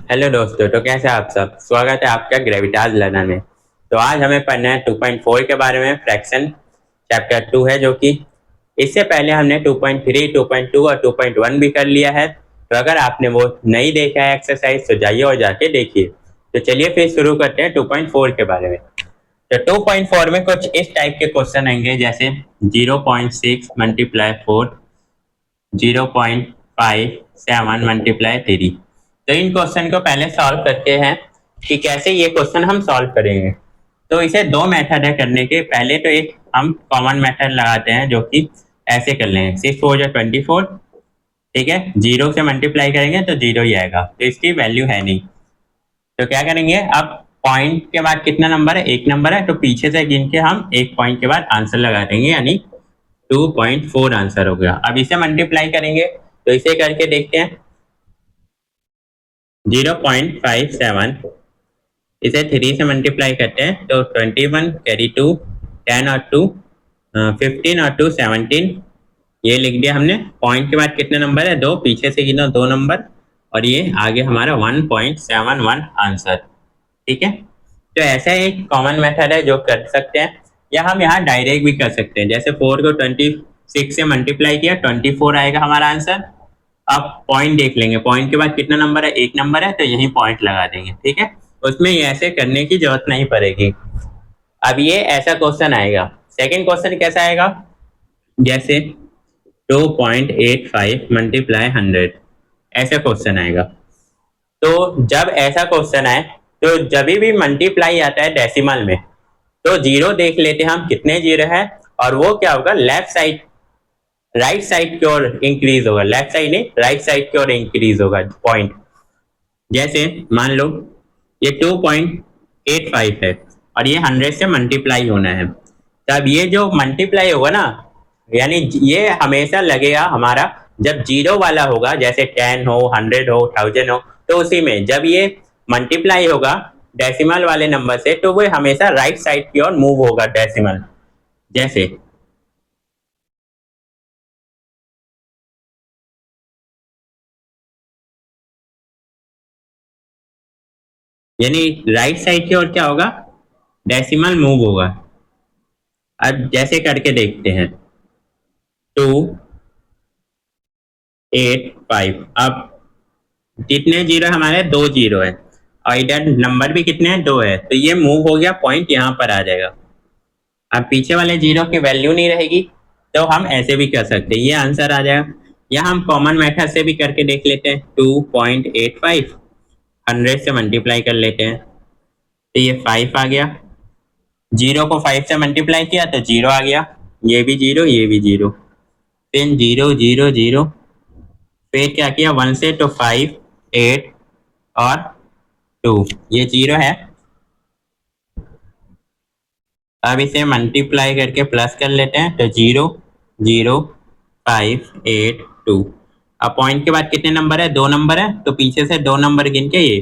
Hello दोस्तों, तो कैसे आप सब। स्वागत है आपका ग्रेविटाज लर्नर में। तो आज हमें पढ़ना है 2.4 के बारे में। फ्रैक्शन चैप्टर 2 है, जो कि इससे पहले हमने 2.3, 2.2 और 2.1 भी कर लिया है। तो अगर आपने वो नहीं देखा है एक्सरसाइज, तो जाइए और जाके देखिए। तो चलिए फिर शुरू करते हैं 2.4 के बारे में। तो 2.4 में कुछ इस टाइप के क्वेश्चन आएंगे, जैसे 0.6 मल्टीप्लाई 4, 0.57 मल्टीप्लाई 3। तो इन क्वेश्चन को पहले सॉल्व करते हैं कि कैसे ये क्वेश्चन हम सॉल्व करेंगे। तो इसे दो मेथड है करने के। पहले तो एक हम कॉमन मेथड लगाते हैं, जो कि ऐसे कर लेंगे 6 4 24। ठीक है, जीरो से मल्टीप्लाई करेंगे तो जीरो ही आएगा, तो इसकी वैल्यू है नहीं। तो क्या करेंगे, अब पॉइंट के बाद कितना नंबर है, एक नंबर है, तो पीछे से गिन के हम एक पॉइंट के बाद आंसर लगा देंगे, यानी 2.4 आंसर हो गया। अब इसे मल्टीप्लाई करेंगे, तो इसे करके देखते हैं। 0.57, इसे 3 से मल्टीप्लाई करते हैं तो 21 कैरी 2, 10 और 2 15 और 2 17। ये लिख दिया हमने। पॉइंट के बाद कितने नंबर है, दो, पीछे से गिनो दो नंबर, और ये आगे हमारा 1.71 आंसर। ठीक है, तो ऐसा एक कॉमन मेथड है जो कर सकते हैं, या हम यहाँ डायरेक्ट भी कर सकते हैं। जैसे 4 को 26 से मल्टीप्लाई किया, 24 आएगा हमारा आंसर। अब पॉइंट देख लेंगे, पॉइंट के बाद कितना नंबर है, एक नंबर है, तो यही पॉइंट लगा देंगे। ठीक है, उसमें ऐसे करने की जरूरत नहीं पड़ेगी। अब ये ऐसा क्वेश्चन आएगा। सेकंड क्वेश्चन कैसा आएगा, जैसे 2.85 मल्टीप्लाई 100, ऐसा क्वेश्चन आएगा। तो जब ऐसा क्वेश्चन आए, तो जब भी मल्टीप्लाई आता है डेसिमल में, तो जीरो देख लेते हैं हम कितने जीरो है, और वो क्या होगा, लेफ्ट साइड, राइट साइड की ओर इंक्रीज होगा। लेफ्ट साइड नहीं, राइट साइड की ओर इंक्रीज होगा पॉइंट। जैसे मान लो ये 2.85 है, और ये 100 से मल्टीप्लाई होना है। तब ये जो मल्टीप्लाई होगा ना, यानी ये हमेशा लगेगा हमारा जब जीरो वाला होगा, जैसे 10 हो, 100 हो, 1000 हो, तो उसी में जब ये मल्टीप्लाई होगा डेसिमल वाले नंबर से, तो वो हमेशा राइट साइड की ओर मूव होगा डेसिमल। जैसे यानी राइट साइड की ओर क्या होगा, डेसिमल मूव होगा। अब जैसे करके देखते हैं, 2.85। अब कितने जीरो है हमारे, दो जीरो है, और इधर नंबर भी कितने हैं, दो है, तो ये मूव हो गया, पॉइंट यहाँ पर आ जाएगा। अब पीछे वाले जीरो की वैल्यू नहीं रहेगी, तो हम ऐसे भी कर सकते हैं, ये आंसर आ जाएगा। या हम कॉमन मेथड से भी करके देख लेते हैं। 2.85 100 से मल्टीप्लाई कर लेते हैं, तो ये 5 आ गया। जीरो को 5 से मल्टीप्लाई किया तो जीरो आ गया, ये भी जीरो, ये भी जीरो, फिर जीरो जीरो जीरो, फिर क्या किया, वन से तो 5, 8 और 2, ये जीरो है। अब इसे मल्टीप्लाई करके प्लस कर लेते हैं, तो 0 0 5 8 2। अब पॉइंट के बाद कितने नंबर है, दो नंबर है, तो पीछे से दो नंबर गिन के ये,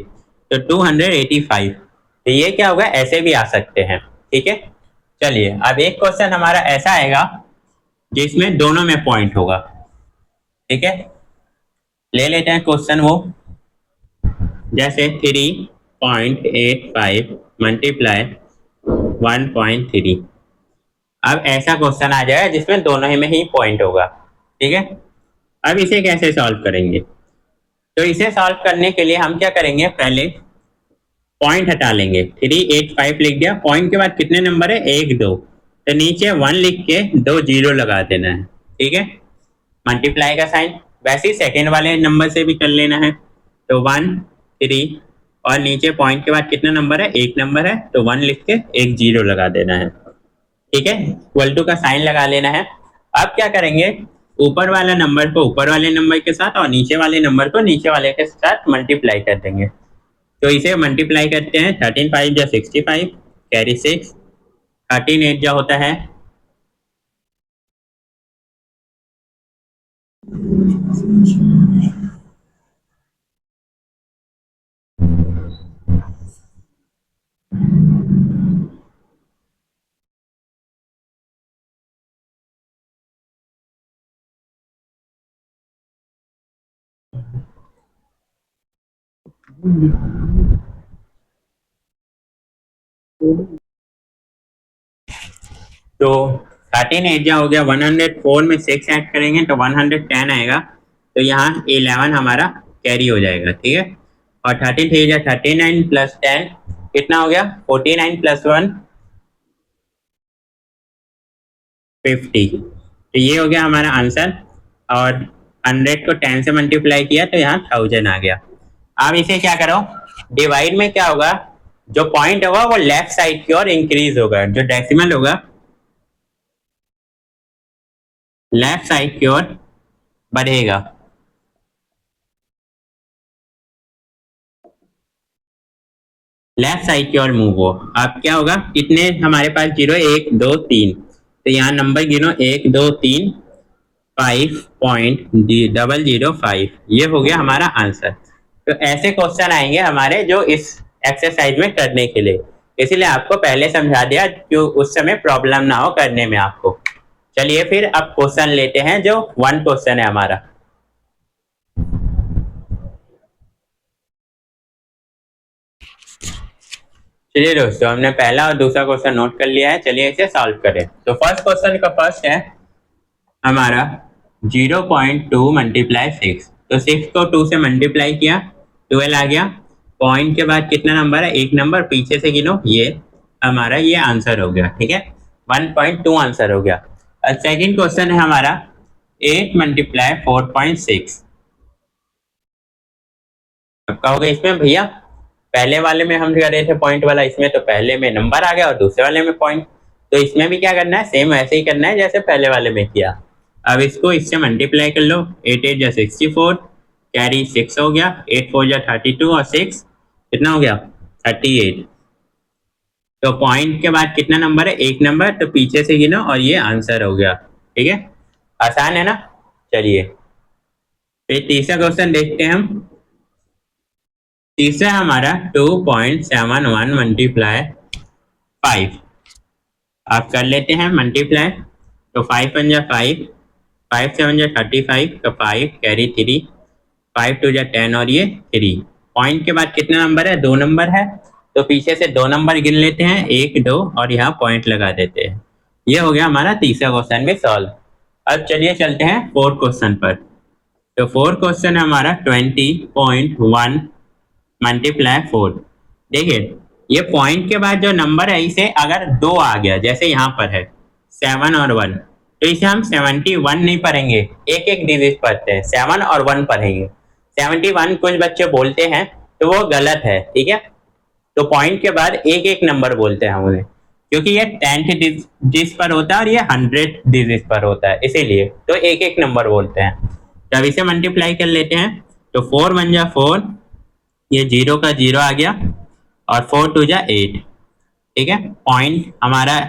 तो 285। तो ये क्या होगा, ऐसे भी आ सकते हैं। ठीक है, चलिए अब एक क्वेश्चन हमारा ऐसा आएगा जिसमें दोनों में पॉइंट होगा। ठीक है, ले लेते हैं क्वेश्चन वो। जैसे 3.85 मल्टीप्लाई 1.3। अब ऐसा क्वेश्चन आ जाएगा जिसमें दोनों ही में ही पॉइंट होगा। ठीक है, अब इसे कैसे सॉल्व करेंगे, तो इसे सॉल्व करने के लिए हम क्या करेंगे, पहले पॉइंट हटा लेंगे। 385 लिख दिया, पॉइंट के बाद कितने नंबर है, एक दो, तो नीचे वन लिख के दो जीरो लगा देना है। ठीक है, मल्टीप्लाई का साइन। वैसे ही सेकेंड वाले नंबर से भी कर लेना है, तो 1 3, और नीचे पॉइंट के बाद कितना नंबर है, एक नंबर है, तो वन लिख के एक जीरो लगा देना है। ठीक है, इक्वल टू का साइन लगा लेना है। अब क्या करेंगे, ऊपर वाला नंबर को ऊपर वाले नंबर के साथ, और नीचे वाले नंबर को नीचे वाले के साथ मल्टीप्लाई कर देंगे। तो इसे मल्टीप्लाई करते हैं, 13 5 जा 65, कैरी 6, 13 8 जा होता है, तो 13 एरिया हो गया, 104 में 6 ऐड करेंगे तो 110 आएगा, तो यहाँ 11 हमारा कैरी हो जाएगा, ठीक है। और 13 थ्री या 39 प्लस 10 कितना हो गया, 49 प्लस 1 50। तो ये हो गया हमारा आंसर। और 100 को 10 से मल्टीप्लाई किया तो यहाँ 1000 आ गया। अब इसे क्या करो, डिवाइड में क्या होगा, जो पॉइंट होगा वो लेफ्ट साइड की ओर इंक्रीज होगा, जो डेसिमल होगा लेफ्ट साइड की ओर बढ़ेगा। लेफ्ट साइड की ओर मूव हो। अब क्या होगा, कितने हमारे पास जीरो, 1 2 3, तो यहाँ नंबर गिनो 1 2 3, 5.005, ये हो गया हमारा आंसर। तो ऐसे क्वेश्चन आएंगे हमारे जो इस एक्सरसाइज में करने के लिए, इसीलिए आपको पहले समझा दिया कि उस समय प्रॉब्लम ना हो करने में आपको। चलिए फिर अब क्वेश्चन लेते हैं, जो 1 क्वेश्चन है हमारा। चलिए दोस्तों, हमने पहला और दूसरा क्वेश्चन नोट कर लिया है, चलिए इसे सॉल्व करें। तो फर्स्ट क्वेश्चन का फर्स्ट है हमारा 0.2 मल्टीप्लाई 6, तो 6 को 2 से मल्टीप्लाई किया 12 आ गया। पॉइंट के बाद कितना नंबर है, एक नंबर पीछे से गिनो, ये हमारा ये आंसर हो गया, ठीक है। 1.2 आंसर हो गया। और सेकेंड क्वेश्चन है हमारा 8 मल्टीप्लाई 4.6। अब कहोगे इसमें भैया पहले वाले में हम कर रहे थे पॉइंट वाला, इसमें तो पहले में नंबर आ गया और दूसरे वाले में पॉइंट, तो इसमें भी क्या करना है, सेम ऐसे ही करना है जैसे पहले वाले में किया। अब इसको इससे मल्टीप्लाई कर लो, 8 8 जा 64, कैरी 6 हो गया, 8 4 जा 32 और 6 कितना हो गया 38। तो पॉइंट के बाद कितना नंबर है, एक नंबर, तो पीछे से गिनो और ये आंसर हो गया, ठीक है। आसान है ना। चलिए फिर तीसरा क्वेश्चन देखते हैं हम। तीसरा हमारा 2.71 मल्टीप्लाई 5, आप कर लेते हैं मल्टीप्लाई। तो 5 वन जा 5, 5 7 जा 35, तो 5 कैरी 3, 5 2 जा 10 और ये 3। पॉइंट के बाद कितना नंबर है, दो नंबर है, तो पीछे से दो नंबर गिन लेते हैं, 1 2 और यहाँ पॉइंट लगा देते हैं। ये हो गया हमारा तीसरा क्वेश्चन भी सॉल्व। अब चलिए चलते हैं फोर्थ क्वेश्चन पर। तो फोर्थ क्वेश्चन है हमारा 20.1 मल्टीप्लाई 4। देखिए ये पॉइंट के बाद जो नंबर है, इसे अगर दो आ गया जैसे यहाँ पर है 7 और 1, तो इसे हम 71 नहीं पढ़ेंगे, एक एक डिजिट पढ़ते हैं, 7 और 1 पढ़ेंगे। 71 कुछ बच्चे बोलते हैं तो वो गलत है, ठीक है। तो पॉइंट के बाद एक एक नंबर बोलते हैं हम उन्हें, क्योंकि ये 10th डिजिट पर होता है और ये 100 डिजिट पर होता है, इसीलिए तो एक एक नंबर बोलते हैं। तब इसे मल्टीप्लाई कर लेते हैं। तो 4 1 जा 4, ये 0 का 0 आ गया, और 4 2 जा 8, ठीक है। पॉइंट हमारा,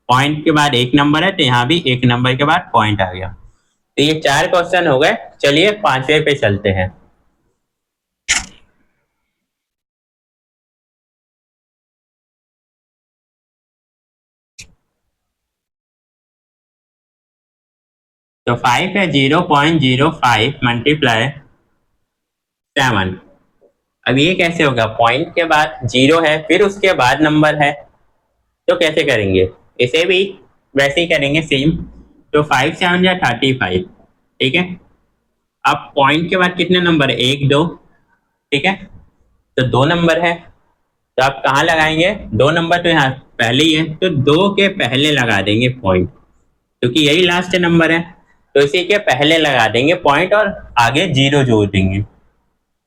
पॉइंट के बाद एक नंबर है तो यहाँ भी एक नंबर के बाद पॉइंट आ गया। तो ये 4 क्वेश्चन हो गए। चलिए पांचवें पे चलते हैं। तो 5 है 0.05 मल्टीप्लाई 7। अब ये कैसे होगा, पॉइंट के बाद 0 है फिर उसके बाद नंबर है, तो कैसे करेंगे, इसे भी वैसे ही करेंगे सेम। तो 5 7 जा 35, ठीक है। अब पॉइंट के बाद कितने नंबर है, एक दो, ठीक है। तो दो नंबर है, तो आप कहाँ लगाएंगे, दो नंबर तो यहाँ पहले ही है, तो दो के पहले लगा देंगे पॉइंट, क्योंकि यही लास्ट नंबर है, तो इसी के पहले लगा देंगे पॉइंट और आगे 0 जोड़ देंगे।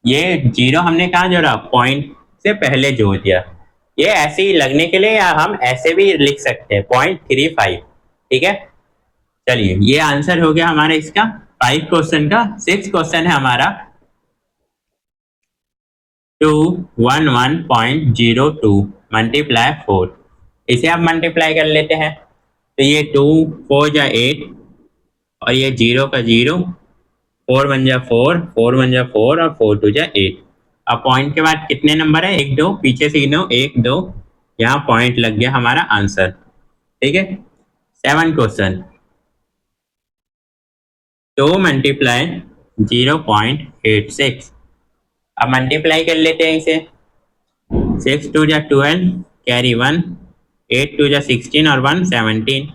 ये 0 हमने कहाँ जोड़ा, पॉइंट से पहले जोड़ दिया। ये ऐसे ही लगने के लिए, या हम ऐसे भी लिख सकते हैं 0.35, ठीक है। चलिए ये आंसर हो गया हमारा इसका 5 क्वेश्चन का। 6 क्वेश्चन है हमारा 211.02 मल्टीप्लाई 4, इसे आप मल्टीप्लाई कर लेते हैं। तो ये 2 4 जा 8, और ये 0 का 0, 4 1 जा 4, 4 1 जा 4 और 4 2 जा 8। अब पॉइंट के बाद कितने नंबर है, एक दो, पीछे से गिनो, एक दो, यहाँ पॉइंट लग गया हमारा आंसर, ठीक है। 7 क्वेश्चन, 2 मल्टीप्लाई 0.86। अब मल्टीप्लाई कर लेते हैं इसे, 6 2 जा 12, कैरी 1, 8 2 जा 16 और 1 17।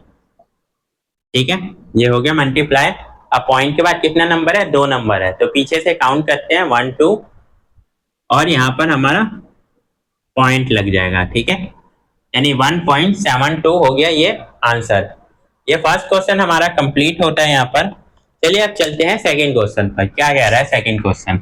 ठीक है, ये हो गया मल्टीप्लाई। अब पॉइंट के बाद कितना नंबर है, 2 नंबर है, तो पीछे से काउंट करते हैं 1 2 और यहाँ पर हमारा पॉइंट लग जाएगा। ठीक है, यानी 1.72 हो गया ये आंसर। ये फर्स्ट क्वेश्चन हमारा कंप्लीट होता है यहाँ पर। चलिए अब चलते हैं सेकंड क्वेश्चन पर, क्या कह रहा है सेकंड क्वेश्चन।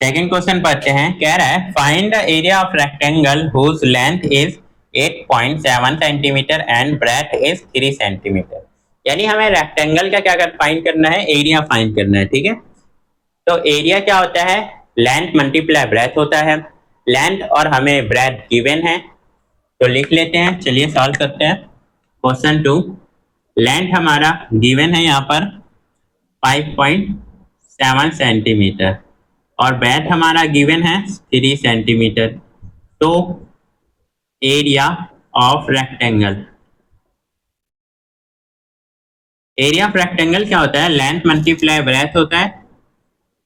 सेकंड क्वेश्चन पढ़ते हैं, कह रहा है find the area of rectangle whose length is 8.7 centimetre and breadth is 3 centimetre. यानी हमें रेक्टेंगल का क्या फाइंड करना है, एरिया फाइंड करना है। ठीक है, तो एरिया क्या होता है, लेंथ मल्टीप्लाई ब्रेथ होता है। लेंथ और हमें ब्रेथ गिवन है, तो लिख लेते हैं। चलिए सॉल्व करते हैं क्वेश्चन 2। लेंथ हमारा गिवन है यहाँ पर 5.7 सेंटीमीटर और ब्रेथ हमारा गिवन है 3 सेंटीमीटर। तो area of rectangle, area of rectangle क्या होता है, लेंथ मल्टीप्लाई ब्रेथ होता है।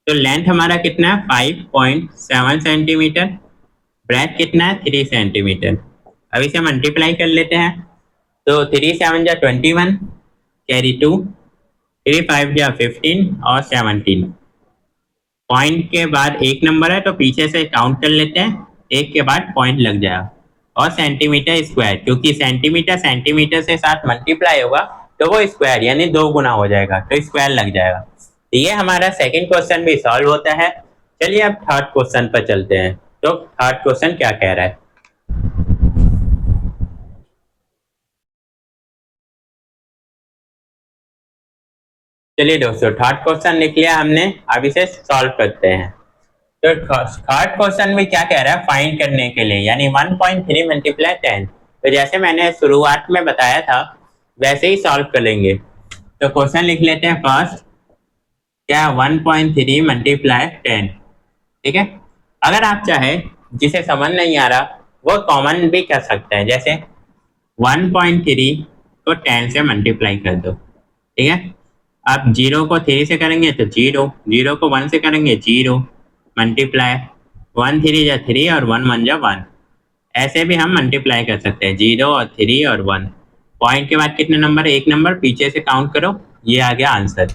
तो लेंथ हमारा कितना है 5.7 सेंटीमीटर, ब्रेथ कितना है 3 सेंटीमीटर। अब इसे मल्टीप्लाई कर लेते हैं, तो 3 7 जा 21, कैरी 2, 3 5 जा 15 और 17। पॉइंट के बाद एक नंबर है तो पीछे से काउंट कर लेते हैं, एक के बाद पॉइंट लग जाएगा। और सेंटीमीटर स्क्वायर, क्योंकि सेंटीमीटर सेंटीमीटर से साथ मल्टीप्लाई होगा तो वो स्क्वायर यानी 2 गुना हो जाएगा, तो स्क्वायर लग जाएगा। तो ये हमारा सेकंड क्वेश्चन भी सॉल्व होता है। चलिए अब थर्ड क्वेश्चन पर चलते हैं। तो थर्ड क्वेश्चन क्या कह रहा है, चलिए दोस्तों थर्ड क्वेश्चन लिख लिया हमने, अब इसे सॉल्व करते हैं। तो थर्ड क्वेश्चन में क्या कह रहा है, फाइंड करने के लिए यानी 1.3 मल्टीप्लाई 10। तो जैसे मैंने शुरुआत में बताया था वैसे ही सॉल्व करेंगे। तो क्वेश्चन लिख लेते हैं फर्स्ट, क्या 1.3 मल्टीप्लाई 10। ठीक है, अगर आप चाहे जिसे समझ नहीं आ रहा वो कॉमन भी कर सकते हैं, जैसे 1.3 को 10 से मल्टीप्लाई कर दो। ठीक है, आप 0 को 3 से करेंगे तो 0, 0 को 1 से करेंगे 0, मल्टीप्लाई 1 3 जा 3 और 1 1 जा 1। ऐसे भी हम मल्टीप्लाई कर सकते हैं, 0 और 3 और 1। पॉइंट के बाद कितने नंबर है, एक नंबर, पीछे से काउंट करो, ये आ गया आंसर।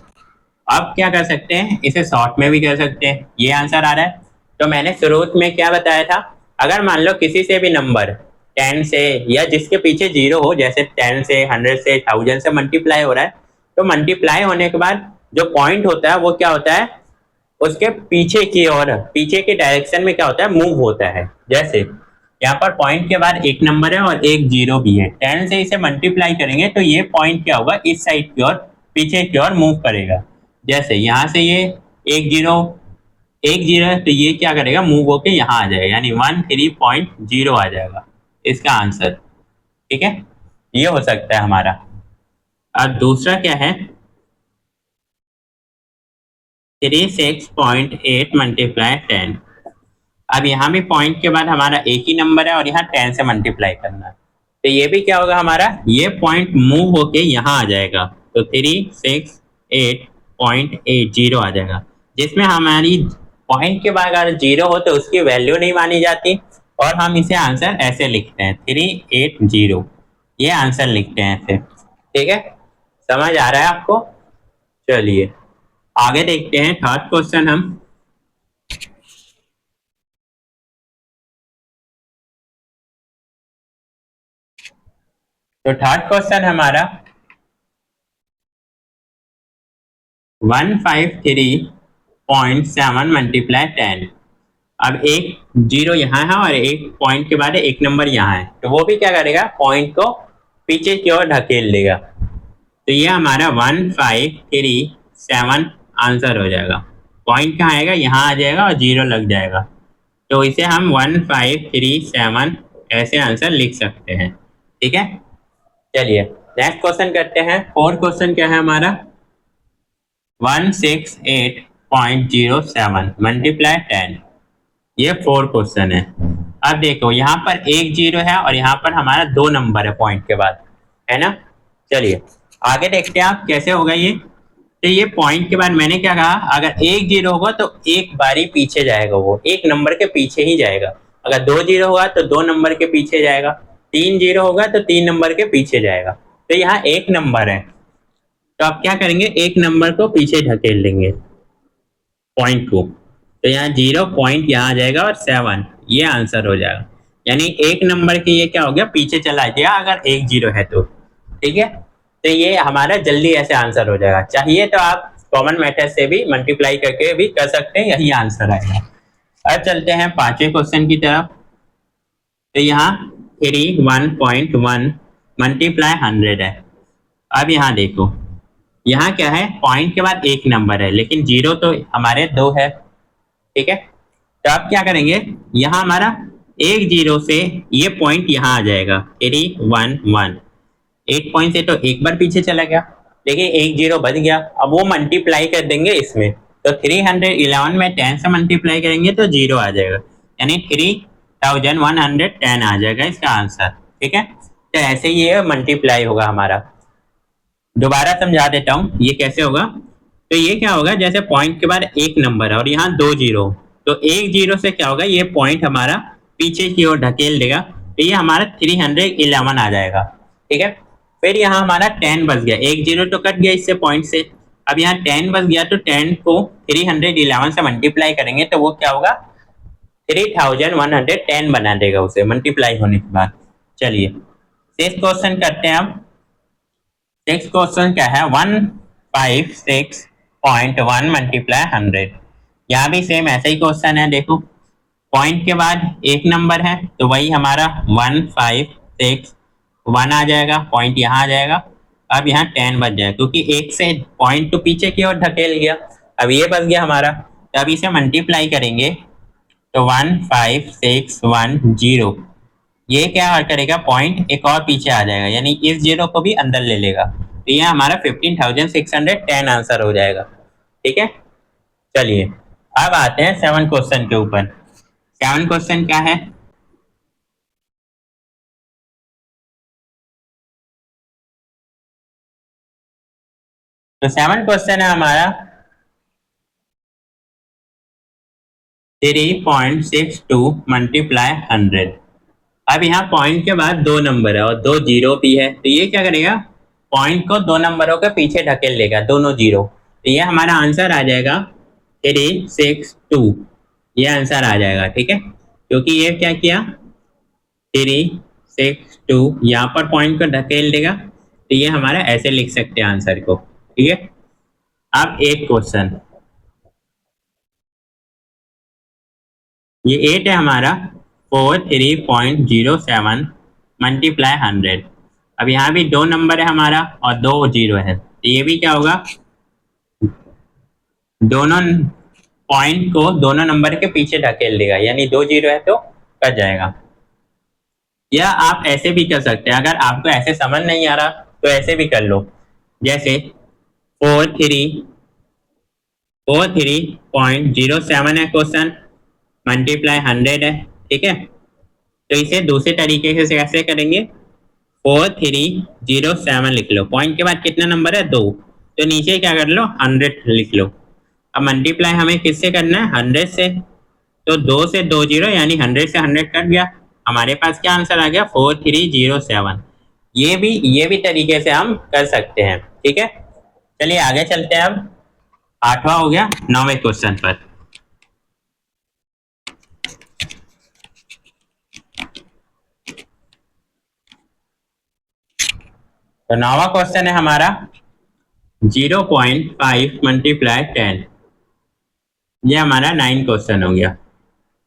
अब क्या कर सकते हैं, इसे शॉर्ट में भी कर सकते हैं, ये आंसर आ रहा है। तो मैंने शुरू में क्या बताया था, अगर मान लो किसी से भी नंबर 10 से या जिसके पीछे 0 हो, जैसे 10 से 100 से 1000 से मल्टीप्लाई हो रहा है, तो मल्टीप्लाई होने के बाद जो पॉइंट होता है वो क्या होता है, उसके पीछे की ओर, पीछे के डायरेक्शन में क्या होता है, मूव होता है। जैसे यहाँ पर पॉइंट के बाद एक नंबर है और एक 0 भी है, 10 से इसे मल्टीप्लाई करेंगे तो ये पॉइंट क्या होगा, इस साइड की ओर, पीछे की ओर मूव करेगा। जैसे यहाँ से ये एक 0 है तो ये क्या करेगा, मूव होके यहाँ आ जाएगा, यानी 13.0 आ जाएगा इसका आंसर। ठीक है, ये हो सकता है हमारा। अब दूसरा क्या है, 36.8 मल्टीप्लाई 10। अब यहाँ भी पॉइंट के बाद हमारा एक ही नंबर है और यहाँ 10 से मल्टीप्लाई करना है, तो ये भी क्या होगा हमारा, ये पॉइंट मूव होके यहाँ आ जाएगा, तो 368.80 आ जाएगा, जिसमें हमारी पॉइंट के बाद अगर 0 हो तो उसकी वैल्यू नहीं मानी जाती और हम इसे आंसर ऐसे लिखते हैं 380, ये आंसर लिखते हैं ऐसे। ठीक है, समझ आ रहा है आपको। चलिए आगे देखते हैं थर्ड क्वेश्चन हम। तो थर्ड क्वेश्चन हमारा 153.7 मल्टीप्लाई 10। अब एक 0 यहाँ है और एक पॉइंट के बाद एक नंबर यहाँ है, तो वो भी क्या करेगा, पॉइंट को पीछे की ओर ढकेल देगा। तो ये हमारा 1537 आंसर हो जाएगा। पॉइंट कहाँ आएगा, यहाँ आ जाएगा और 0 लग जाएगा, तो इसे हम 1537 ऐसे आंसर लिख सकते हैं। ठीक है, चलिए नेक्स्ट क्वेश्चन करते हैं। फोर्थ क्वेश्चन क्या है हमारा, 168.07 मल्टीप्लाई 10। ये 4 क्वेश्चन है। अब देखो यहाँ पर एक 0 है और यहाँ पर हमारा 2 नंबर है पॉइंट के बाद, है ना। चलिए आगे देखते हैं आप कैसे होगा ये। तो ये पॉइंट के बाद मैंने क्या कहा, अगर एक जीरो होगा तो एक बारी पीछे जाएगा, वो एक नंबर के पीछे ही जाएगा। अगर दो जीरो होगा तो दो नंबर के पीछे जाएगा, तीन जीरो होगा तो तीन नंबर के पीछे जाएगा। तो यहाँ एक नंबर है, तो आप क्या करेंगे, एक नंबर को पीछे ढकेल देंगे पॉइंट को। तो यहाँ 0 पॉइंट यहाँ आ जाएगा और 7, ये आंसर हो जाएगा। यानी एक नंबर के ये क्या हो गया, पीछे चला गया अगर एक जीरो है तो। ठीक है, तो ये हमारा जल्दी ऐसे आंसर हो जाएगा। चाहिए तो आप कॉमन मेथड से भी मल्टीप्लाई करके भी कर सकते हैं, यही आंसर आएगा। अब चलते हैं पांचवें क्वेश्चन की तरफ। तो यहाँ 1.1 मल्टीप्लाई 100 है। अब यहाँ देखो, यहाँ क्या है, पॉइंट के बाद एक नंबर है लेकिन जीरो तो हमारे दो है। ठीक है, तो आप क्या करेंगे, यहाँ हमारा एक जीरो से ये पॉइंट यहाँ आ जाएगा 311। एक पॉइंट से तो एक बार पीछे चला गया, लेकिन एक जीरो बच गया। अब वो मल्टीप्लाई कर देंगे इसमें, तो 311 में 10 से मल्टीप्लाई करेंगे तो जीरो आ जाएगा, यानी 3110 आ जाएगा इसका आंसर। ठीक है, तो ऐसे ही ये मल्टीप्लाई होगा हमारा। दोबारा समझा देता हूँ ये कैसे होगा। तो ये क्या होगा, जैसे पॉइंट के बाद एक नंबर है और यहाँ दो जीरो, तो एक जीरो से क्या होगा, ये पॉइंट हमारा पीछे की ओर ढकेल देगा, तो ये हमारा 311 आ जाएगा। ठीक है, फिर यहाँ हमारा 10 बच गया, एक जीरो तो कट गया इससे पॉइंट से। अब यहाँ 10 बच गया, तो 10 को 311 से मल्टीप्लाई करेंगे तो वो क्या होगा, 3110 बना देगा उसे मल्टीप्लाई होने के बाद। चलिए नेक्स्ट क्वेश्चन करते हैं। अब नेक्स्ट क्वेश्चन क्या है, 156.1 मल्टीप्लाई 100। यहाँ भी सेम ऐसा ही क्वेश्चन है। देखो, पॉइंट के बाद एक नंबर है तो वही हमारा 1561 आ जाएगा, पॉइंट यहाँ आ जाएगा। अब यहाँ 10 बच जाएगा क्योंकि एक से पॉइंट तो पीछे की ओर ढकेल गया, अब ये बच गया हमारा। तो अब इसे मल्टीप्लाई करेंगे तो 15610, ये क्या करेगा, पॉइंट एक और पीछे आ जाएगा, यानी इस जीरो को भी अंदर ले लेगा, तो ये हमारा 15,610 आंसर हो जाएगा। ठीक है, चलिए अब आते हैं 7 क्वेश्चन के ऊपर। 7 क्वेश्चन क्या है, तो 7 क्वेश्चन है हमारा 3.62 मल्टीप्लाई 100। अब यहाँ पॉइंट के बाद दो नंबर है और दो जीरो भी है, तो ये क्या करेगा, पॉइंट को दो नंबरों के पीछे ढकेल लेगा, दोनों जीरो। तो ये हमारा आंसर आ जाएगा 362, ये आंसर आ जाएगा। ठीक है, क्योंकि ये क्या किया, 362 यहाँ पर पॉइंट को ढकेल देगा, तो ये हमारा ऐसे लिख सकते हैं आंसर को। ठीक है, अब एक क्वेश्चन, ये 8 है हमारा 43.07 मल्टीप्लाई 100। अब यहाँ भी दो नंबर है हमारा और दो जीरो है, तो ये भी क्या होगा, दोनों पॉइंट को दोनों नंबर के पीछे ढकेल देगा, यानी दो जीरो है तो कट जाएगा। या आप ऐसे भी कर सकते हैं, अगर आपको ऐसे समझ नहीं आ रहा तो ऐसे भी कर लो, जैसे 43.07 है क्वेश्चन, मल्टीप्लाई 100 है। ठीक है, तो इसे दूसरे तरीके से कैसे करेंगे, 4307 लिख लो, पॉइंट के बाद कितना नंबर है, दो, तो नीचे क्या कर लो, 100 लिख लो। अब मल्टीप्लाई हमें किससे करना है, 100 से, तो दो से दो जीरो, यानी 100 से 100 कट गया, हमारे पास क्या आंसर आ गया, 4307। ये भी तरीके से हम कर सकते हैं। ठीक है, चलिए आगे चलते हैं। अब 8वां हो गया, 9वें क्वेश्चन पर। तो 9वां क्वेश्चन है हमारा 0.5 मल्टीप्लाई 10, ये हमारा 9 क्वेश्चन हो गया।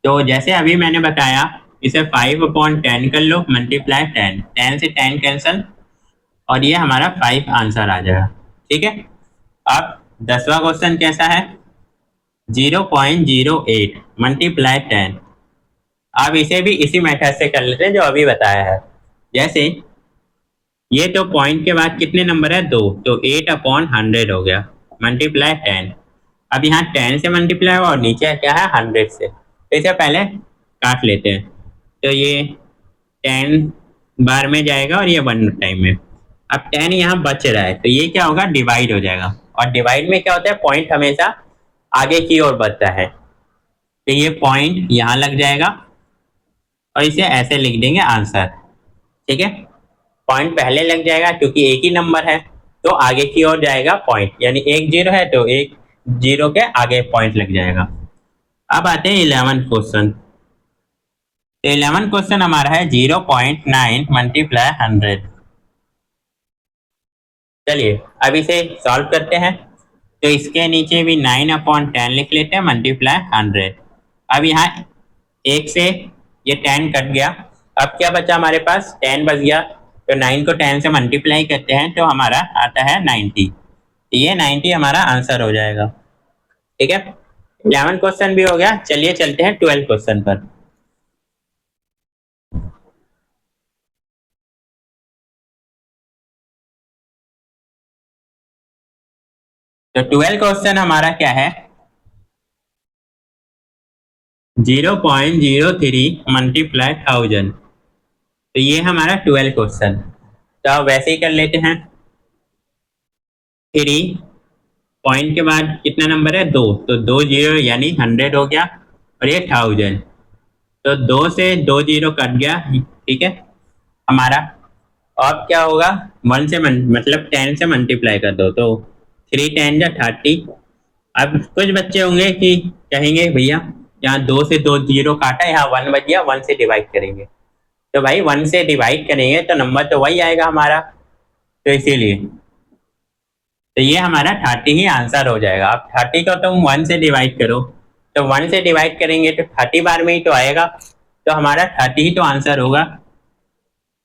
तो जैसे अभी मैंने बताया, इसे 5/10 कर लो मल्टीप्लाई 10, 10 से 10 कैंसल, और ये हमारा 5 आंसर आ जाएगा। ठीक है, अब 10वां क्वेश्चन कैसा है, 0.08 मल्टीप्लाई 10। अब इसे भी इसी मेथड से कर लेते हैं जो अभी बताया है। जैसे ये तो पॉइंट के बाद कितने नंबर है, दो, तो 8/100 हो गया मल्टीप्लाई 10। अब यहाँ 10 से मल्टीप्लाई और नीचे क्या है, 100 से, तो इसे पहले काट लेते हैं। तो ये 10 बार में जाएगा और ये 1 टाइम में। अब 10 यहाँ बच रहा है, तो ये क्या होगा, डिवाइड हो जाएगा, और डिवाइड में क्या होता है, पॉइंट हमेशा आगे की ओर बढ़ता है, तो ये पॉइंट यहाँ लग जाएगा और इसे ऐसे लिख देंगे आंसर। ठीक है, पॉइंट पहले लग जाएगा क्योंकि एक ही नंबर है, तो आगे की ओर जाएगा पॉइंट, यानी एक जीरो है तो एक जीरो के आगे पॉइंट लग जाएगा। अब आते हैं 11 क्वेश्चन। तो 11 क्वेश्चन हमारा है 0.9 मल्टीप्लाई 100। चलिए अब इसे सॉल्व करते हैं। तो इसके नीचे भी 9/10 लिख लेते हैं मल्टीप्लाई 100। अब यहाँ एक से ये 10 कट गया, अब क्या बचा हमारे पास, 10 बच गया, तो 9 को 10 से मल्टीप्लाई करते हैं तो हमारा आता है 90। ये 90 हमारा आंसर हो जाएगा। ठीक है, 11 क्वेश्चन भी हो गया। चलिए चलते हैं 12 क्वेश्चन पर। तो 12 क्वेश्चन हमारा क्या है, 0.03 मल्टीप्लाई 1000। तो ये हमारा 12 क्वेश्चन। तो अब वैसे ही कर लेते हैं, 3 पॉइंट के बाद कितना नंबर है, 2, तो 2 जीरो यानी 100 हो गया, और ये 1000, तो 2 से 2 जीरो कट गया। ठीक है हमारा, अब क्या होगा, 1 से मतलब 10 से मल्टीप्लाई कर दो, तो 3 10 जा 30। अब कुछ बच्चे होंगे कि कहेंगे भैया यहाँ 2 से 2 जीरो काटा, यहाँ 1 बच गया, 1 से डिवाइड करेंगे। तो भाई 1 से डिवाइड करेंगे तो नंबर तो वही आएगा हमारा, तो इसीलिए तो ये हमारा 30 ही आंसर हो जाएगा। अब 30 को तुम 1 से डिवाइड करो, तो 1 से डिवाइड करेंगे तो 30 बार में ही तो आएगा, तो हमारा 30 ही तो आंसर होगा,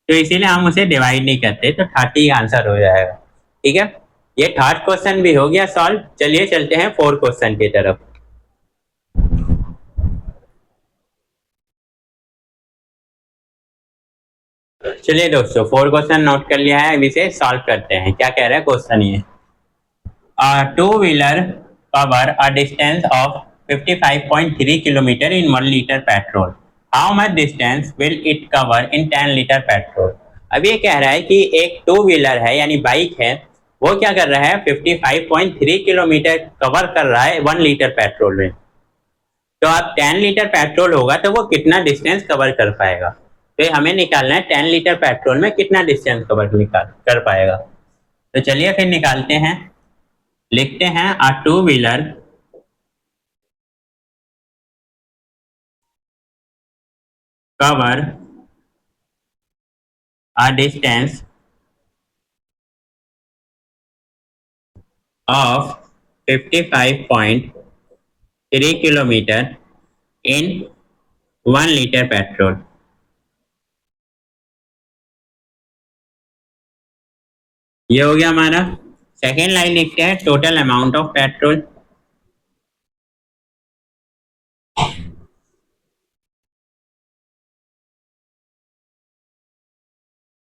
तो इसीलिए हम उसे डिवाइड नहीं करते, तो 30 ही आंसर हो जाएगा। ठीक है, ये थर्ड क्वेश्चन भी हो गया सॉल्व। चलिए चलते हैं 4 क्वेश्चन की तरफ। चलिए दोस्तों 4 क्वेश्चन नोट कर लिया है, अब इसे सॉल्व करते हैं। क्या कह रहा है क्वेश्चन, ये two-wheeler cover a distance of 55.3 kilometer in 1 liter petrol. How much distance will it cover in 10 liter petrol? अब ये कह रहा है कि एक टू व्हीलर है यानी बाइक है, वो क्या कर रहा है 55.3 किलोमीटर कवर कर रहा है 1 लीटर पेट्रोल में। तो अब 10 लीटर पेट्रोल होगा तो वो कितना डिस्टेंस कवर कर पाएगा, तो हमें निकालना है 10 लीटर पेट्रोल में कितना डिस्टेंस कवर कर पाएगा। तो चलिए फिर निकालते हैं, लिखते हैं a two wheeler cover a distance of 55.3 kilometre in 1 litre petrol. ये हो गया हमारा। सेकेंड लाइन लिखते हैं total amount of petrol.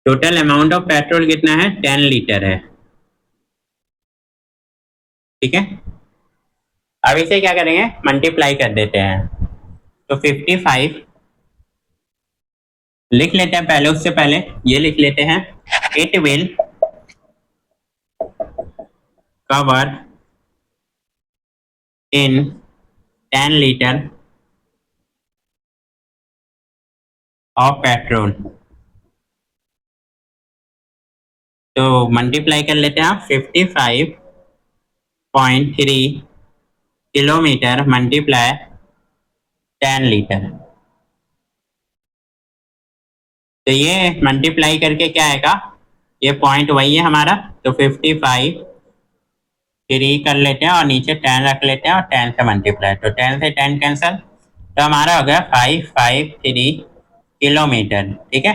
Total amount of petrol कितना है, 10 लीटर है। ठीक है, अब इसे क्या करेंगे, मल्टीप्लाई कर देते हैं। तो 55 लिख लेते हैं, पहले उससे पहले ये लिख लेते हैं, it will cover in 10 litre of petrol. तो मल्टीप्लाई कर लेते हैं आप, 55.3 किलोमीटर मल्टीप्लाई 10 लीटर। तो ये मल्टीप्लाई करके क्या आएगा, ये पॉइंट वही है हमारा, तो 55 कर लेते हैं और नीचे 10 रख लेते हैं और 10 से मल्टीप्लाई, तो 10 से 10 कैंसिल, तो हमारा हो गया 553 किलोमीटर। ठीक है,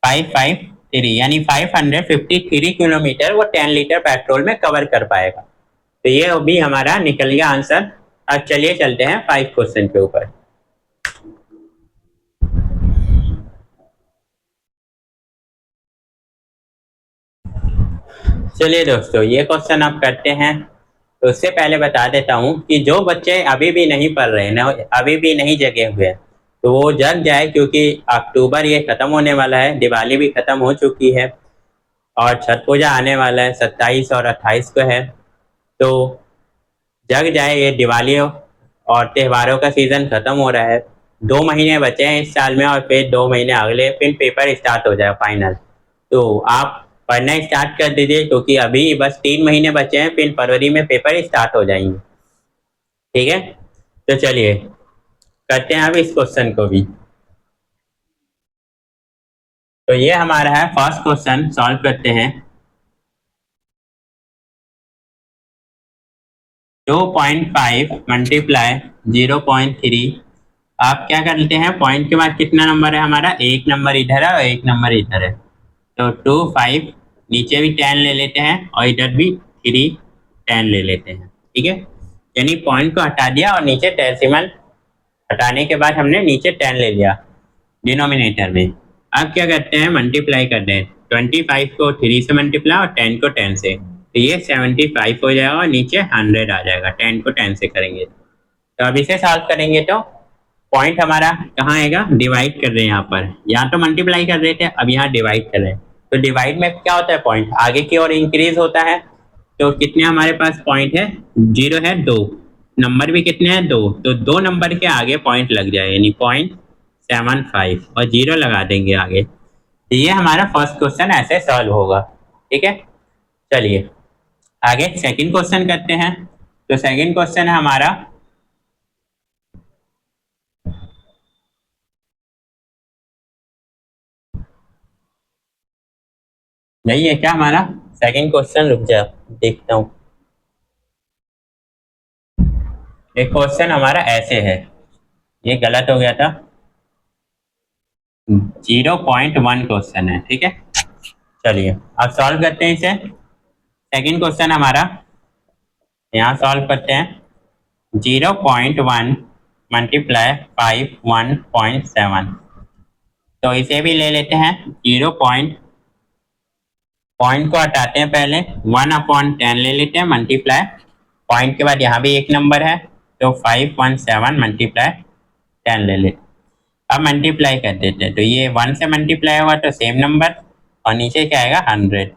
553 यानी 553 किलोमीटर वो 10 लीटर पेट्रोल में कवर कर पाएगा। तो ये भी हमारा निकल गया आंसर। अब चलिए चलते हैं 5 क्वेश्चन के ऊपर। चलिए दोस्तों ये क्वेश्चन अब करते हैं। तो उससे पहले बता देता हूँ कि जो बच्चे अभी भी नहीं पढ़ रहे ना, अभी भी नहीं जगे हुए, तो वो जग जाए, क्योंकि अक्टूबर ये खत्म होने वाला है, दिवाली भी खत्म हो चुकी है और छठ पूजा आने वाला है, 27 और 28 को है। तो जग जाए, ये दिवाली और त्योहारों का सीज़न ख़त्म हो रहा है, 2 महीने बचे हैं इस साल में और फिर 2 महीने अगले, फिर पेपर स्टार्ट हो जाए फाइनल। तो आप पढ़ना स्टार्ट कर दीजिए, क्योंकि अभी बस 3 महीने बचे हैं, फिर फरवरी में पेपर स्टार्ट हो जाएंगे। ठीक है, तो चलिए करते हैं अब इस क्वेश्चन को भी। तो ये हमारा है फर्स्ट क्वेश्चन, सॉल्व करते हैं। 2.5 मल्टीप्लाई 0.3। आप क्या करते हैं, पॉइंट के बाद कितना नंबर है हमारा, एक नंबर इधर है और एक नंबर इधर है, तो 2 5, नीचे भी 10 ले लेते हैं और इधर भी 3 10 ले लेते हैं। ठीक है, यानी पॉइंट को हटा दिया और नीचे डेसिमल हटाने के बाद हमने नीचे 10 ले लिया डिनोमिनेटर में। अब क्या करते हैं, मल्टीप्लाई कर दें, 25 को 3 से मल्टीप्लाई और 10 को 10 से, तो ये 75 हो जाएगा और नीचे 100 आ जाएगा, 10 को 10 से करेंगे। तो अब इसे सॉल्व करेंगे तो पॉइंट हमारा कहाँ आएगा, डिवाइड कर रहे हैं यहाँ पर, यहाँ तो मल्टीप्लाई कर रहे थे, अब यहाँ डिवाइड कर रहे हैं। तो डिवाइड में क्या होता है, पॉइंट आगे की ओर इंक्रीज होता है। तो कितने हमारे पास पॉइंट है, 0 है, 2 नंबर भी कितने हैं, 2, तो 2 नंबर के आगे पॉइंट लग जाए, यानी 0.75 और 0 लगा देंगे आगे। तो ये हमारा फर्स्ट क्वेश्चन ऐसे सॉल्व होगा। ठीक है, चलिए आगे सेकंड क्वेश्चन करते हैं। तो सेकंड क्वेश्चन है हमारा, यही है क्या हमारा सेकंड क्वेश्चन, रुक जा देखता हूँ। एक क्वेश्चन हमारा ऐसे है, ये गलत हो गया था, 0.1 क्वेश्चन है। ठीक है, चलिए अब सॉल्व करते हैं इसे। सेकंड क्वेश्चन हमारा यहाँ सॉल्व करते हैं, 0.1 मल्टीप्लाई 5 1.7। तो इसे भी ले लेते हैं, पॉइंट को हटाते हैं पहले, 1/10 ले लेते हैं मल्टीप्लाई, पॉइंट के बाद यहाँ भी एक नंबर है, तो 5.7 मल्टीप्लाई 10 ले लेते, अब मल्टीप्लाई कर देते हैं। तो ये 1 से मल्टीप्लाई होगा तो सेम नंबर, और नीचे क्या आएगा 100।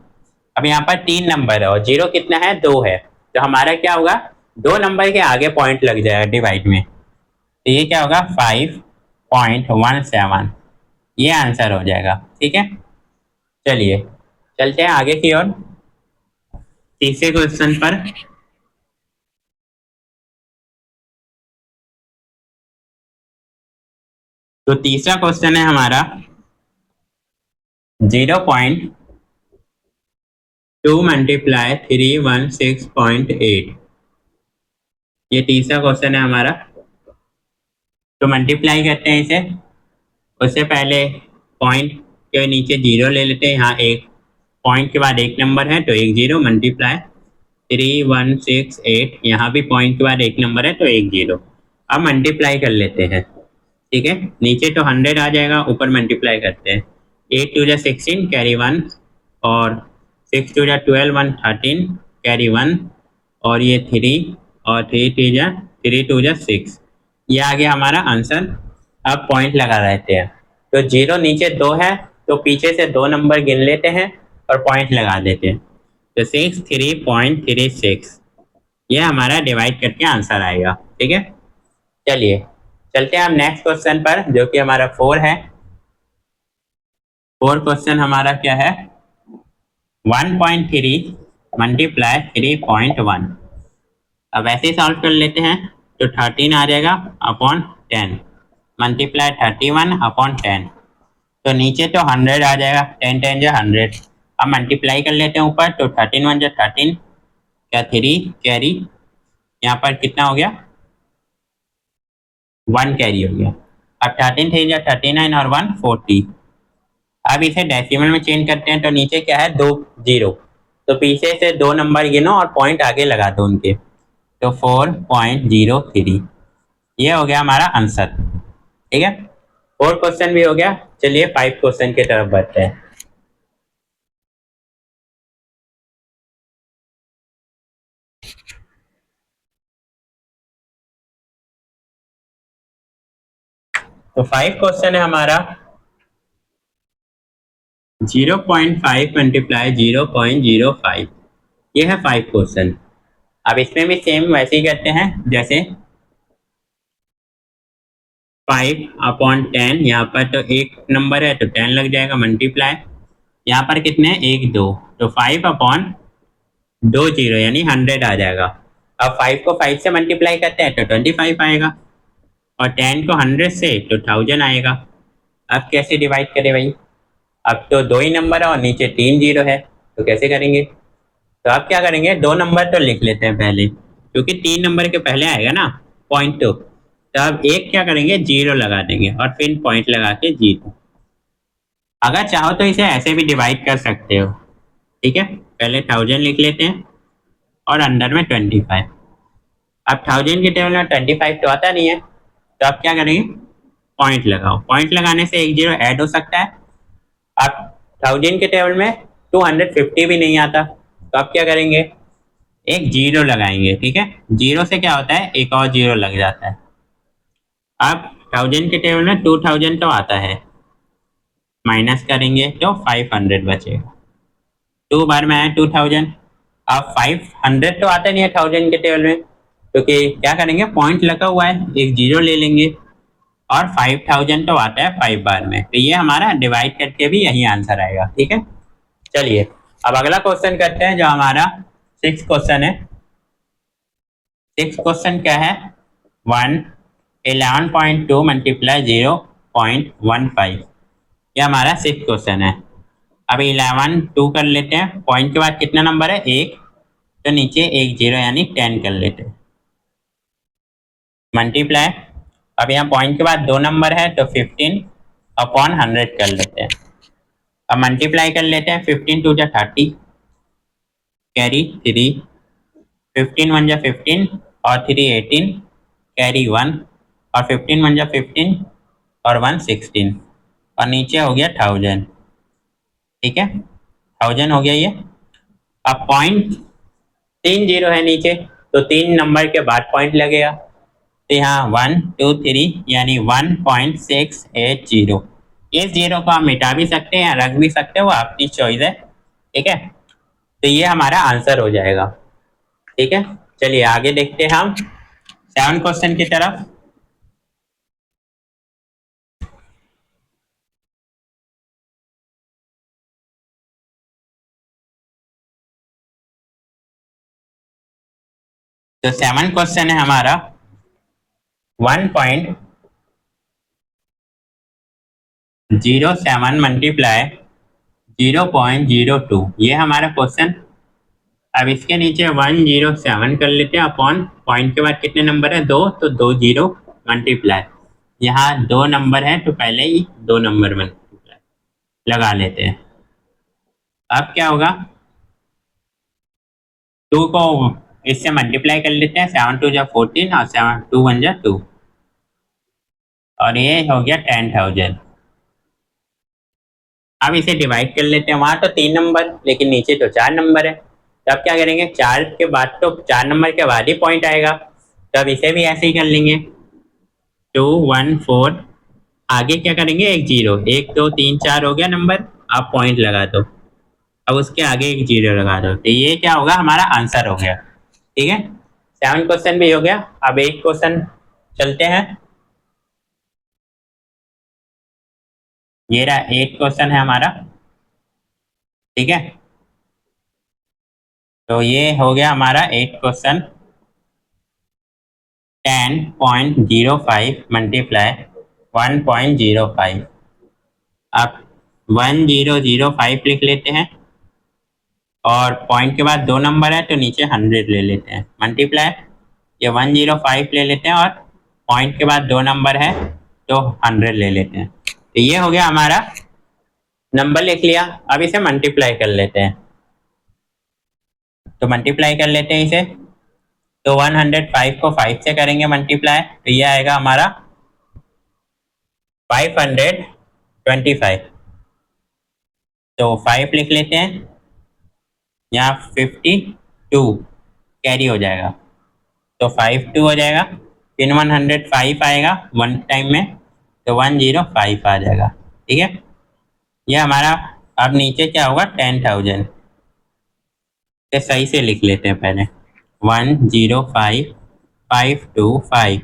अब यहाँ पर 3 नंबर है और 0 कितना है, 2 है, तो हमारा क्या होगा, 2 नंबर के आगे पॉइंट लग जाएगा डिवाइड में, तो ये क्या होगा 5.17, ये आंसर हो जाएगा। ठीक है, चलिए चलते हैं आगे की ओर, तीसरे क्वेश्चन पर। तो तीसरा क्वेश्चन है हमारा 0.2 मल्टीप्लाई 316.8। ये तीसरा क्वेश्चन है हमारा। तो मल्टीप्लाई करते हैं इसे, उससे पहले पॉइंट के नीचे 0 ले लेते हैं, यहाँ एक पॉइंट के बाद एक नंबर है तो एक 0 मल्टीप्लाई 3168, यहाँ भी पॉइंट के बाद एक नंबर है तो एक 0। अब मल्टीप्लाई कर लेते हैं। ठीक है, नीचे तो 100 आ जाएगा, ऊपर मल्टीप्लाई करते हैं, 8 2 जा 16 कैरी 1, और 6 2 जा 12 1 13 कैरी 1, और ये 3, और 3 3 जा 3 2 जा 6, ये आ गया हमारा आंसर। अब पॉइंट लगा देते हैं, तो 0 नीचे 2 है, तो पीछे से 2 नंबर गिन लेते हैं और पॉइंट लगा देते हैं, तो 63.36, ये हमारा डिवाइड करके आंसर आएगा। ठीक है, चलिए चलते हैं हम नेक्स्ट क्वेश्चन पर, जो कि हमारा 4 है। 4 क्वेश्चन हमारा क्या है, 1.3 मल्टीप्लाई 3.1। अब ऐसे ही सॉल्व कर लेते हैं, तो 13 आ जाएगा अपॉन 10 मल्टीप्लाई 31/10, तो नीचे तो 100 आ जाएगा, 10 10 जा 100। अब मल्टीप्लाई कर लेते हैं ऊपर, तो 13 1 जा 13, क्या 3 कैरी, यहाँ पर कितना हो गया 1 कैरी हो गया। अब 13 3 जा 39 और 1 40। अब इसे डेसिमल में चेंज करते हैं, तो नीचे क्या है 2 0, तो पीछे से 2 नंबर गिनो और पॉइंट आगे लगा दो उनके, तो 4.03, ये हो गया हमारा आंसर। ठीक है, 4 क्वेश्चन भी हो गया। चलिए 5 क्वेश्चन की तरफ बढ़ते हैं। तो 5 क्वेश्चन है हमारा, 0.5 मल्टीप्लाई 0.05, ये है 5 क्वेश्चन। अब इसमें भी सेम वैसे ही करते हैं जैसे 5/10, यहाँ पर तो एक नंबर है तो 10 लग जाएगा, मल्टीप्लाई यहाँ पर कितने हैं, 1 2, तो 5/20 यानी 100 आ जाएगा। अब 5 को 5 से मल्टीप्लाई करते हैं तो 25 आएगा, और 10 को 100 से तो 1000 आएगा। अब कैसे डिवाइड करें भाई, अब तो दो ही नंबर है और नीचे 3 जीरो है, तो कैसे करेंगे। तो अब क्या करेंगे, दो नंबर तो लिख लेते हैं पहले, क्योंकि 3 नंबर के पहले आएगा ना पॉइंट टू, तो अब एक क्या करेंगे, जीरो लगा देंगे और फिर पॉइंट लगा के जीरो। अगर चाहो तो इसे ऐसे भी डिवाइड कर सकते हो, ठीक है। पहले 1000 लिख लेते हैं और अंदर में 25। अब 1000 के टेबल में 25 तो आता नहीं है, तो आप क्या करेंगे, पॉइंट लगाओ, पॉइंट लगाने से एक जीरो ऐड हो सकता है। अब 1000 के टेबल में 250 भी नहीं आता, तो आप क्या करेंगे, एक जीरो लगाएंगे, ठीक है। जीरो से क्या होता है, एक और जीरो लग जाता है। अब 1000 के टेबल में 2000 तो आता है, माइनस करेंगे तो 500 बचेगा, 2 बार में आया 2000। अब 500 तो आता नहीं है 1000 के टेबल में, क्योंकि क्या करेंगे, पॉइंट लगा हुआ है, एक जीरो ले लेंगे, और 5000 तो आता है 5 बार में, तो ये हमारा डिवाइड करके भी यही आंसर आएगा, ठीक है। चलिए अब अगला क्वेश्चन करते हैं, जो हमारा 6 क्वेश्चन है। 6 क्वेश्चन क्या है, 11.2 मल्टीप्लाई 0.15, ये हमारा 6 क्वेश्चन है। अब 11 2 कर लेते हैं, पॉइंट के बाद कितना नंबर है, एक, तो नीचे एक जीरो यानी 10 कर लेते हैं, मल्टीप्लाई, अब यहाँ पॉइंट के बाद दो नंबर है तो 15/100 कर लेते हैं। अब मल्टीप्लाई कर लेते हैं, 15 2 जा 30, कैरी 3, 15 1 जा 15 और 3 18, कैरी 1, और 15 1 जा 15 और 1 16, और नीचे हो गया 1000, ठीक है, 1000 हो गया ये। अब पॉइंट 3 जीरो है नीचे, तो 3 नंबर के बाद पॉइंट लगेगा, तो यहाँ 1 2 3 यानी 1.680। इस जीरो को आप मिटा भी सकते हैं या रख भी सकते हो, वो आपकी चॉइस है, ठीक है। तो ये हमारा आंसर हो जाएगा, ठीक है। चलिए आगे देखते हैं हम 7 क्वेश्चन की तरफ। तो 7 क्वेश्चन है हमारा 1.07 मल्टीप्लाई 0.02, ये हमारा क्वेश्चन। अब इसके नीचे 107 कर लेते हैं अपॉन पॉइंट के बाद कितने नंबर है, दो, तो 2 जीरो मल्टीप्लाई, यहाँ 2 नंबर है तो पहले ही 2 नंबर मल्टीप्लाई लगा लेते हैं। अब क्या होगा, 2 को इससे मल्टीप्लाई कर लेते हैं, 7 2 जा 14 और 7 2 1 जा 2, और ये हो गया 10,000। अब इसे डिवाइड कर लेते हैं, वहां तो 3 नंबर लेकिन नीचे तो 4 नंबर है, तो अब क्या करेंगे, 4 के बाद तो 4 नंबर के बाद ही पॉइंट आएगा, तो अब इसे भी ऐसे ही कर लेंगे, 2 1 4, आगे क्या करेंगे, एक जीरो, 1 2 3 4 हो गया नंबर, आप पॉइंट लगा दो, अब उसके आगे एक जीरो लगा दो, तो ये क्या होगा, हमारा आंसर हो गया, ठीक है। 7 क्वेश्चन भी हो गया। अब 8 क्वेश्चन चलते हैं, ये रहा 8 क्वेश्चन है हमारा, ठीक है। तो ये हो गया हमारा 8 क्वेश्चन, 10.05 मल्टीप्लाई 1.05, आप 1005 लिख लेते हैं, और पॉइंट के बाद दो नंबर है तो नीचे 100 ले लेते हैं, मल्टीप्लाई, ये 105 ले लेते हैं, और पॉइंट के बाद दो नंबर है तो 100 ले लेते हैं, तो ये हो गया हमारा नंबर लिख लिया। अब इसे मल्टीप्लाई कर लेते हैं, तो मल्टीप्लाई कर लेते हैं इसे, तो 105 को 5 से करेंगे मल्टीप्लाई, तो ये आएगा हमारा 525, तो 5 लिख लेते हैं, यहाँ 52 कैरी हो जाएगा, तो 52 हो जाएगा, फिर 105 आएगा वन टाइम में, तो 105 आ जाएगा, ठीक है। ये हमारा, अब नीचे क्या होगा, 10,000, तो सही से लिख लेते हैं पहले, 105525,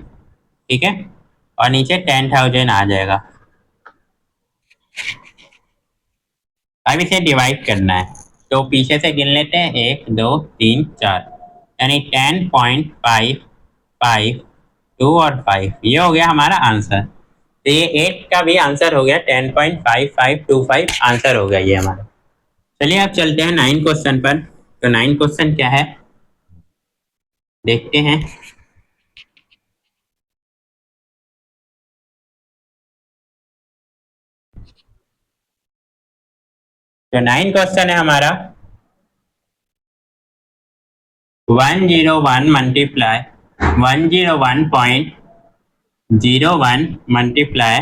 ठीक है, और नीचे 10,000 आ जाएगा। अब इसे डिवाइड करना है, तो पीछे से गिन लेते हैं, 1 2 3 4, यानी 10.552 और 5, ये हो गया हमारा आंसर। तो ये 8 का भी आंसर हो गया, 10.5525 आंसर हो गया ये हमारा। चलिए अब चलते हैं 9 क्वेश्चन पर। तो 9 क्वेश्चन क्या है देखते हैं। तो 9 क्वेश्चन है हमारा, 101 मल्टीप्लाई 101.01 मल्टीप्लाई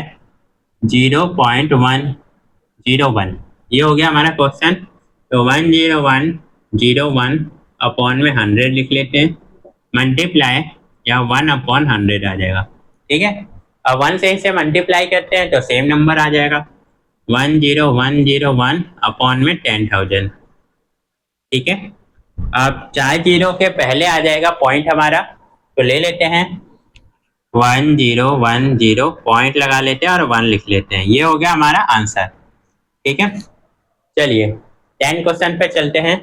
0.101, ये हो गया हमारा क्वेश्चन। तो 10101 अपॉन में 100 लिख लेते हैं, मल्टीप्लाई या 1/100 आ जाएगा, ठीक है। अब 1 से इसे मल्टीप्लाई करते हैं तो सेम नंबर आ जाएगा, 10101 अपॉन में 10,000, ठीक है। अब 4 जीरो के पहले आ जाएगा पॉइंट हमारा, तो ले लेते हैं 1010 पॉइंट लगा लेते हैं और 1 लिख लेते हैं, ये हो गया हमारा आंसर, ठीक है। चलिए 10 क्वेश्चन पे चलते हैं।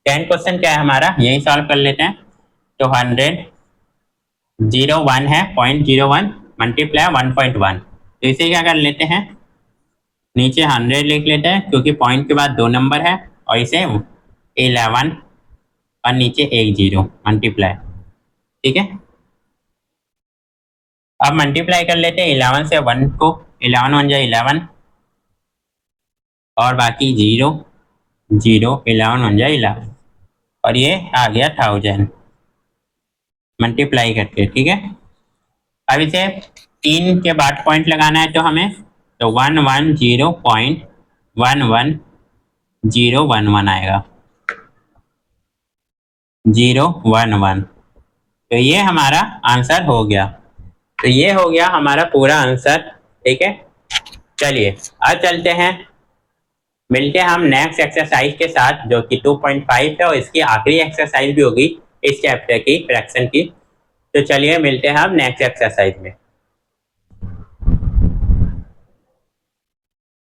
10 क्वेश्चन क्या है हमारा, यही सॉल्व कर लेते हैं। तो 101 है, 0.01 मल्टीप्लाई 1.1, तो इसे क्या कर लेते हैं, नीचे 100 लिख लेते हैं क्योंकि पॉइंट के बाद 2 नंबर है, और इसे 11 और नीचे 1 0 मल्टीप्लाई, ठीक है। अब मल्टीप्लाई कर लेते हैं 11 से 1 को, 11 1 जा 11, और बाकी 0 0, 11 1 जा 11, और ये आ गया 1000 मल्टीप्लाई करके, ठीक है। अब इसे 3 के बाद पॉइंट लगाना है तो हमें, तो 110.1101 आएगा, 011, तो ये हमारा आंसर हो गया। तो ये हो गया हमारा पूरा आंसर, ठीक है। चलिए अब चलते हैं, मिलते हैं हम नेक्स्ट एक्सरसाइज के साथ जो कि 2.5 है, और इसकी आखिरी एक्सरसाइज भी होगी इस चैप्टर की, फ्रैक्शन की। तो चलिए मिलते हैं हम नेक्स्ट एक्सरसाइज में।